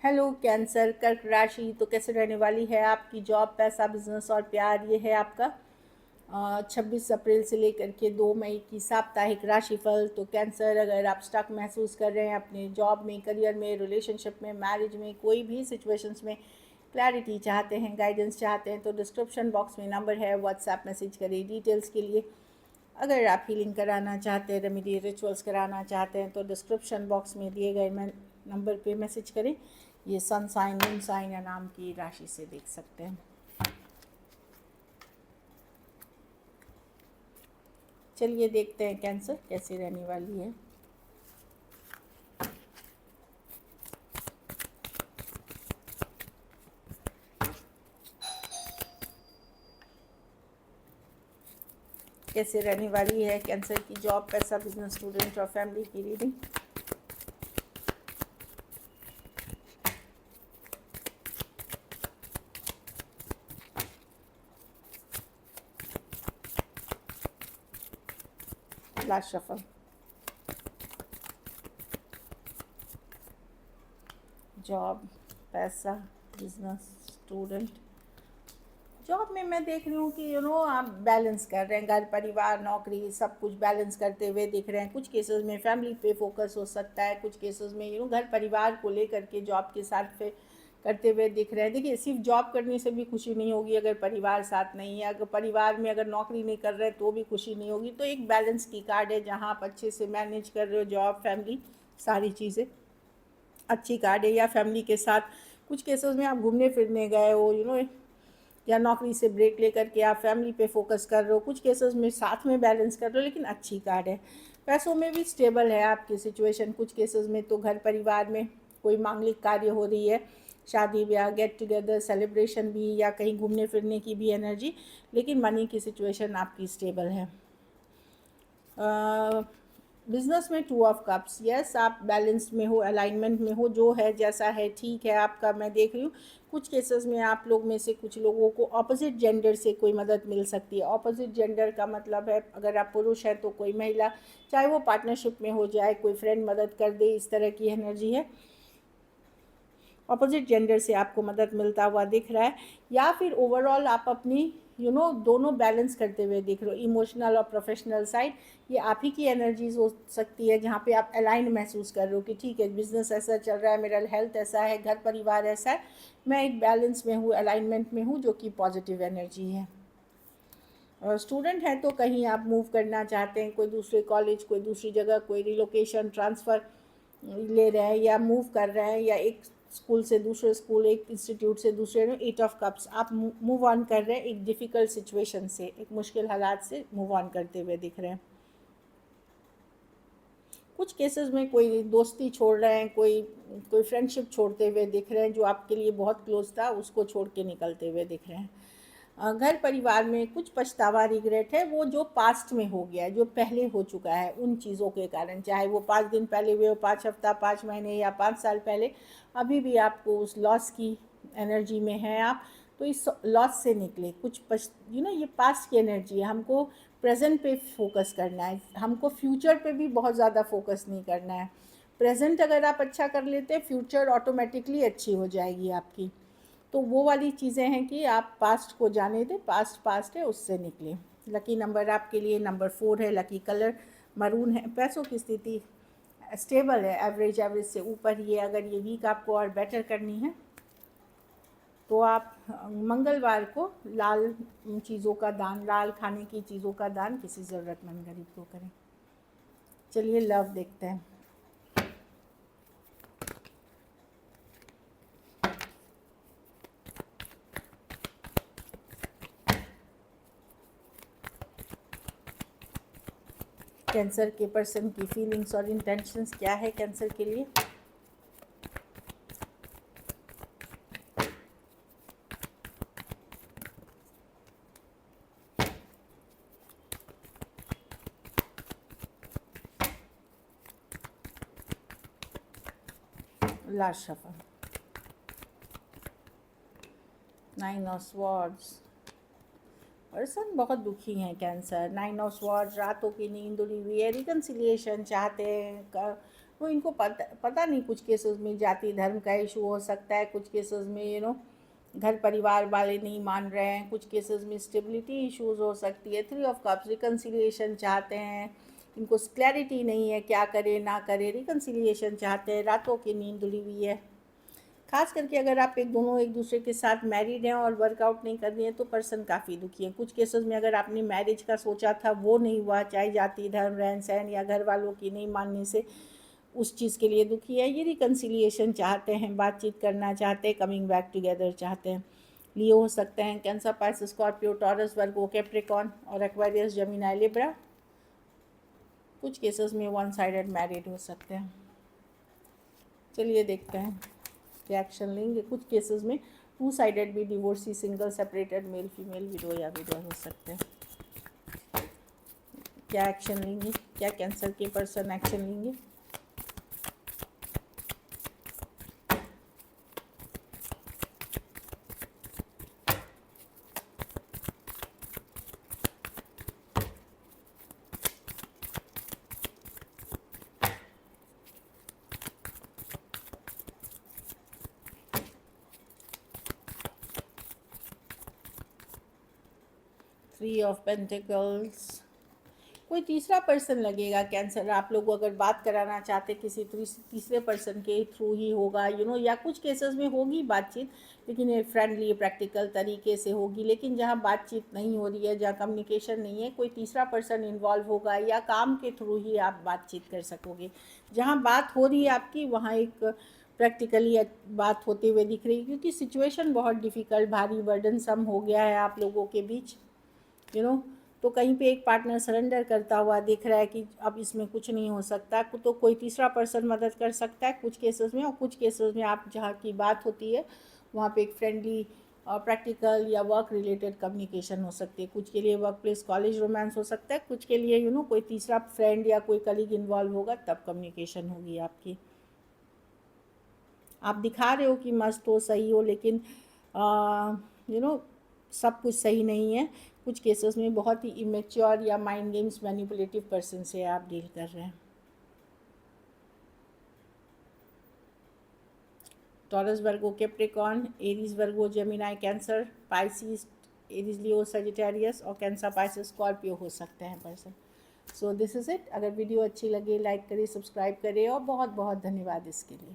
Hello cancer कर्क राशि तो कैसे रहने वाली है आपकी जॉब, पैसा, बिजनेस और प्यार। ये है आपका 26 अप्रैल से लेकर के 2 मई की साप्ताहिक राशिफल। तो कैंसर, अगर आप स्टक महसूस कर रहे हैं अपने जॉब में, करियर में, रिलेशनशिप में, मैरिज में, कोई भी सिचुएशंस में क्लैरिटी चाहते हैं, गाइडेंस चाहते हैं, तो डिस्क्रिप्शन बॉक्स में नंबर है, व्हाट्सएप मैसेज करिए डिटेल्स के लिए। अगर आप हीलिंग कराना चाहते हैं, रेमेडी रिचुअल्स कराना चाहते हैं, तो डिस्क्रिप्शन बॉक्स में दिए गए नंबर पे मैसेज करें। ये सन साइन, मून साइन या नाम की राशि से देख सकते हैं। चलिए देखते हैं कैंसर कैसे रहने वाली है। कैसे रहने वाली है कैंसर की जॉब, पैसा, बिजनेस, स्टूडेंट और फैमिली की रीडिंग। Last shuffle. जॉब, पैसा, बिजनेस, स्टूडेंट। जॉब में मैं देख रही हूँ कि आप बैलेंस कर रहे हैं, घर परिवार नौकरी सब कुछ बैलेंस करते हुए दिख रहे हैं। कुछ केसेस में फैमिली पे फोकस हो सकता है, कुछ केसेस में घर परिवार को लेकर के जॉब के साथ पे करते हुए दिख रहे हैं। देखिए, सिर्फ जॉब करने से भी खुशी नहीं होगी अगर परिवार साथ नहीं है, अगर परिवार में अगर नौकरी नहीं कर रहे तो भी खुशी नहीं होगी। तो एक बैलेंस की कार्ड है जहाँ आप अच्छे से मैनेज कर रहे हो, जॉब, फैमिली, सारी चीज़ें अच्छी कार्ड है। या फैमिली के साथ कुछ केसेस में आप घूमने फिरने गए हो, या नौकरी से ब्रेक लेकर के आप फैमिली पे फोकस कर रहे हो, कुछ केसेस में साथ में बैलेंस कर रहे हो, लेकिन अच्छी कार्ड है। पैसों में भी स्टेबल है आपकी सिचुएशन। कुछ केसेस में तो घर परिवार में कोई मांगलिक कार्य हो रही है, शादी ब्याह, गेट टुगेदर, सेलिब्रेशन भी, या कहीं घूमने फिरने की भी एनर्जी, लेकिन मनी की सिचुएशन आपकी स्टेबल है। बिजनेस में 2 ऑफ कप्स, यस आप बैलेंस में हो, अलाइनमेंट में हो, जो है जैसा है ठीक है आपका। मैं देख रही हूँ कुछ केसेस में आप लोग में से कुछ लोगों को ऑपोजिट जेंडर से कोई मदद मिल सकती है। ऑपोजिट जेंडर का मतलब है अगर आप पुरुष हैं तो कोई महिला, चाहे वो पार्टनरशिप में हो जाए, कोई फ्रेंड मदद कर दे, इस तरह की एनर्जी है। ऑपोजिट जेंडर से आपको मदद मिलता हुआ दिख रहा है, या फिर ओवरऑल आप अपनी दोनों बैलेंस करते हुए दिख रहे हो, इमोशनल और प्रोफेशनल साइड। ये आप ही की एनर्जीज हो सकती है जहाँ पे आप अलाइन महसूस कर रहे हो कि ठीक है, बिजनेस ऐसा चल रहा है, मेरा हेल्थ ऐसा है, घर परिवार ऐसा है, मैं एक बैलेंस में हूँ, अलाइनमेंट में हूँ, जो कि पॉजिटिव एनर्जी है। और स्टूडेंट हैं तो कहीं आप मूव करना चाहते हैं, कोई दूसरे कॉलेज, कोई दूसरी जगह, कोई रिलोकेशन, ट्रांसफ़र ले रहे हैं या मूव कर रहे हैं, या एक स्कूल से दूसरे स्कूल, एक इंस्टीट्यूट से दूसरे। 8 ऑफ कप्स, आप मूव ऑन कर रहे हैं एक डिफ़िकल्ट सिचुएशन से, एक मुश्किल हालात से मूव ऑन करते हुए दिख रहे हैं। कुछ केसेस में कोई दोस्ती छोड़ रहे हैं, कोई कोई फ्रेंडशिप छोड़ते हुए दिख रहे हैं, जो आपके लिए बहुत क्लोज था उसको छोड़ के निकलते हुए दिख रहे हैं। घर परिवार में कुछ पछतावा, रिग्रेट है, वो जो पास्ट में हो गया है, जो पहले हो चुका है, उन चीज़ों के कारण, चाहे वो 5 दिन पहले हुए हो, 5 हफ्ता, 5 महीने या 5 साल पहले, अभी भी आपको उस लॉस की एनर्जी में है आप। तो इस लॉस से निकले, कुछ ये पास्ट की एनर्जी है। हमको प्रेजेंट पे फोकस करना है, हमको फ्यूचर पे भी बहुत ज़्यादा फोकस नहीं करना है। प्रेजेंट अगर आप अच्छा कर लेते हैं, फ्यूचर ऑटोमेटिकली अच्छी हो जाएगी आपकी। तो वो वाली चीज़ें हैं कि आप पास्ट को जाने दें, पास्ट पास्ट है, उससे निकलें। लकी नंबर आपके लिए नंबर 4 है, लकी कलर मरून है। पैसों की स्थिति स्टेबल है, एवरेज से ऊपर ही है। अगर ये वीक आपको और बेटर करनी है तो आप मंगलवार को लाल चीज़ों का दान, लाल खाने की चीज़ों का दान किसी ज़रूरतमंद गरीब को करें। चलिए लव देखते हैं। कैंसर के पर्सन की फीलिंग्स और इंटेंशंस क्या है कैंसर के लिए। Last shuffle, 9 of swords. Person बहुत दुखी हैं कैंसर। 9 ऑफ स्वॉर्ड्स, रातों की नींद उड़ी हुई है, रिकन्सिलिएशन चाहते हैं, तो इनको पता नहीं, कुछ केसेस में जाति धर्म का इशू हो सकता है, कुछ केसेस में घर परिवार वाले नहीं मान रहे हैं, कुछ केसेस में स्टेबिलिटी इश्यूज हो सकती है। 3 ऑफ कप्स रिकन्सिलिएशन चाहते हैं, इनको क्लैरिटी नहीं है क्या करे ना करे, रिकन्सिलिएशन चाहते हैं, रातों की नींद उड़ी हुई है। खास करके अगर आप दोनों एक दूसरे के साथ मैरिड हैं और वर्कआउट नहीं कर रही हैं तो पर्सन काफ़ी दुखी है। कुछ केसेस में अगर आपने मैरिज का सोचा था वो नहीं हुआ, चाहे जाति धर्म रहन सहन या घर वालों की नहीं मानने से, उस चीज़ के लिए दुखी है। ये रिकन्सिलिएशन चाहते हैं, बातचीत करना चाहते हैं, कमिंग बैक टुगेदर चाहते हैं। लियो हो सकते हैं, कैंसर, पाइसेस, स्कॉर्पियो, टॉरस, वर्गो, कैप्रिकॉर्न और एक्वेरियस, जेमिनी, लिब्रा। कुछ केसेस में वन साइडेड मैरिड हो सकते हैं। चलिए देखते हैं क्या एक्शन लेंगे। कुछ केसेस में 2 साइडेड भी, divorcee, single, separated, male female, window या विडो हो सकते हैं। क्या एक्शन लेंगे, क्या कैंसर के पर्सन एक्शन लेंगे। थ्री ऑफ पेंटिकल्स, कोई तीसरा पर्सन लगेगा कैंसर। आप लोग अगर बात कराना चाहते किसी तीसरे पर्सन के थ्रू ही होगा, या कुछ केसेस में होगी बातचीत, लेकिन ये फ्रेंडली प्रैक्टिकल तरीके से होगी। लेकिन जहाँ बातचीत नहीं हो रही है, जहाँ कम्युनिकेशन नहीं है, कोई तीसरा पर्सन इन्वॉल्व होगा या काम के थ्रू ही आप बातचीत कर सकोगे। जहाँ बात हो रही है आपकी, वहाँ एक प्रैक्टिकली बात होते हुए दिख रही है, क्योंकि सिचुएशन बहुत डिफ़िकल्ट, भारी, बर्डनसम हो गया है आप लोगों के बीच। तो कहीं पे एक पार्टनर सरेंडर करता हुआ दिख रहा है कि अब इसमें कुछ नहीं हो सकता, तो कोई तीसरा पर्सन मदद कर सकता है कुछ केसेस में। और कुछ केसेस में आप जहाँ की बात होती है वहाँ पे एक फ्रेंडली प्रैक्टिकल या वर्क रिलेटेड कम्युनिकेशन हो सकती है। कुछ के लिए वर्क प्लेस, कॉलेज, रोमांस हो सकता है। कुछ के लिए कोई तीसरा फ्रेंड या कोई कलीग इन्वॉल्व होगा, तब कम्युनिकेशन होगी आपकी। आप दिखा रहे हो कि मस्त हो, सही हो, लेकिन सब कुछ सही नहीं है। कुछ केसेस में बहुत ही इमेच्योर या माइंड गेम्स, मैनिपुलेटिव पर्सन से आप डील कर रहे हैं। टॉरस, वर्गो, कैप्रिकॉर्न, एरीज, वर्गो, जेमिनी, कैंसर, पाइसिस, एरीज, लियो, सजिटेरियस और कैंसर, पाइसिस, स्कॉर्पियो हो सकते हैं person. So this is it. अगर वीडियो अच्छी लगे लाइक करें, सब्सक्राइब करें और बहुत बहुत धन्यवाद इसके लिए।